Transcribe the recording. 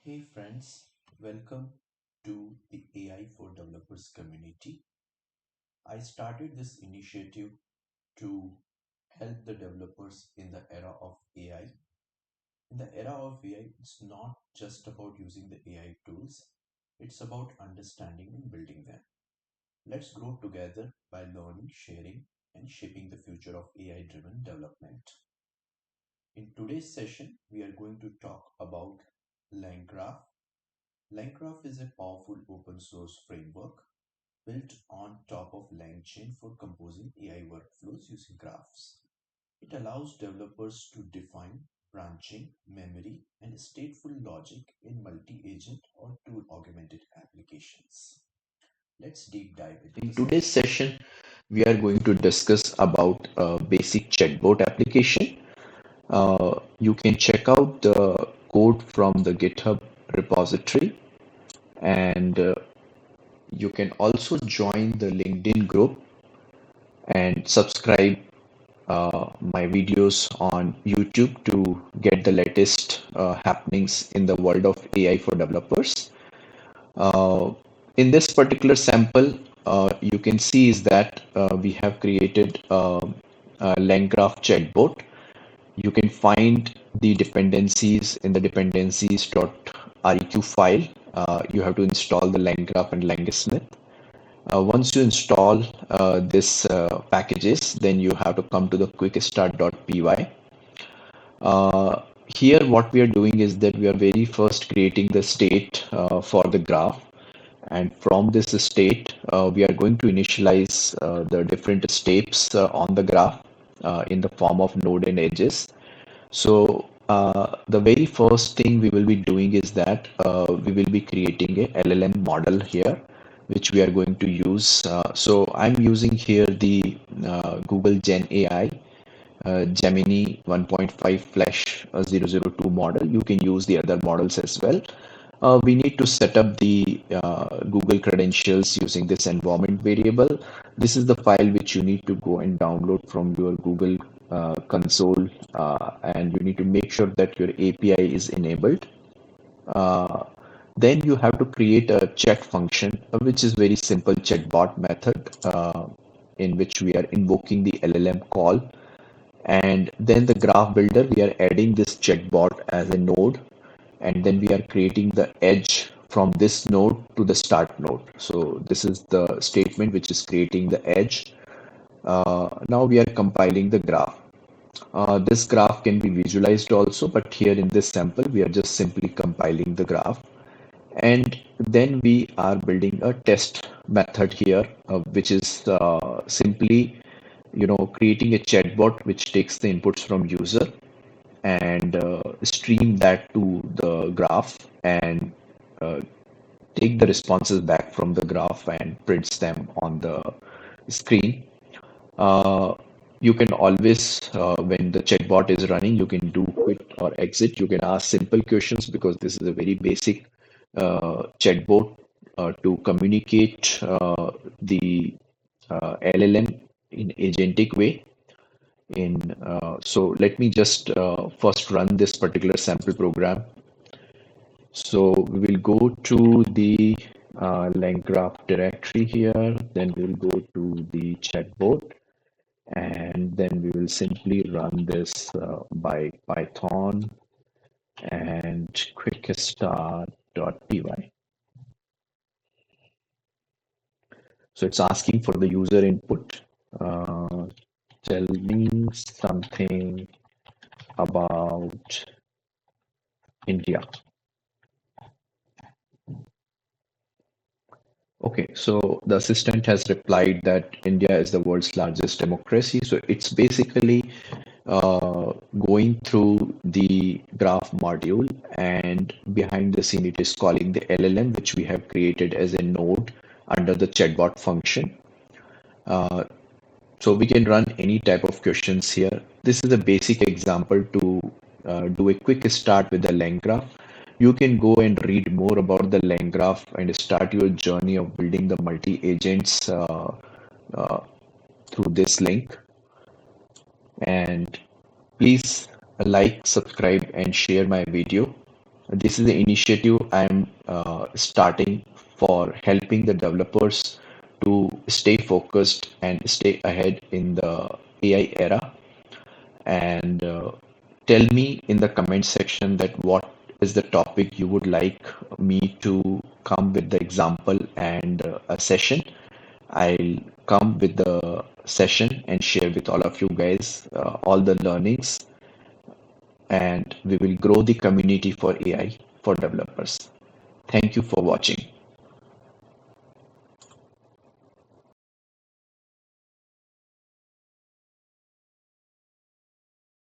Hey friends, welcome to the AI for Developers community. I started this initiative to help the developers in the era of AI. In the era of AI, it's not just about using the AI tools, it's about understanding and building them. Let's grow together by learning, sharing, and shaping the future of AI driven development. In today's session, we are going to talk about LangGraph. LangGraph is a powerful open source framework built on top of LangChain for composing AI workflows using graphs. It allows developers to define branching, memory, and stateful logic in multi-agent or tool-augmented applications. Let's deep dive into In the today's session. session, we are going to discuss about a basic chatbot application. You can check out the code from the GitHub repository, and you can also join the LinkedIn group and subscribe my videos on YouTube to get the latest happenings in the world of AI for developers. Uh, in this particular sample, you can see is that we have created a LangGraph chatbot. You can find the dependencies in the dependencies.req file. You have to install the LangGraph and LangSmith. Once you install this packages, then you have to come to the quickstart.py. Here, what we are doing is that we are very first creating the state for the graph. And from this state, we are going to initialize the different steps on the graph in the form of node and edges. So the very first thing we will be doing is that we will be creating a LLM model here, which we are going to use. So I'm using here the Google Gen AI Gemini 1.5 Flash 002 model. You can use the other models as well. We need to set up the Google credentials using this environment variable. This is the file which you need to go and download from your Google console, and you need to make sure that your API is enabled. Uh, then you have to create a chat function, which is very simple chatbot method, in which we are invoking the LLM call. And then the graph builder, we are adding this chatbot as a node, and then we are creating the edge from this node to the start node. So this is the statement which is creating the edge. Now we are compiling the graph. This graph can be visualized also, but here in this sample, we are just simply compiling the graph. And then we are building a test method here, which is simply, creating a chatbot which takes the inputs from user and stream that to the graph and uh, take the responses back from the graph and prints them on the screen. Uh, you can always, when the chatbot is running, you can do quit or exit. You can ask simple questions because this is a very basic chatbot to communicate the LLM in agentic way. So let me just first run this particular sample program. So we will go to the LangGraph directory here, then we'll go to the chatbot, and then we will simply run this by Python and quickstart.py. So it's asking for the user input. Uh, Tell me something about India. Okay, so the assistant has replied that India is the world's largest democracy. So it's basically going through the graph module, and behind the scene, it is calling the LLM, which we have created as a node under the chatbot function. Uh, so we can run any type of questions here. This is a basic example to do a quick start with the LangGraph. You can go and read more about the LangGraph and start your journey of building the multi-agents uh, through this link. And please like, subscribe, and share my video. This is the initiative I'm starting for helping the developers to stay focused and stay ahead in the AI era. And tell me in the comment section that what is the topic you would like me to come with the example and a session. I'll come with the session and share with all of you guys all the learnings, and we will grow the community for AI for developers. Thank you for watching.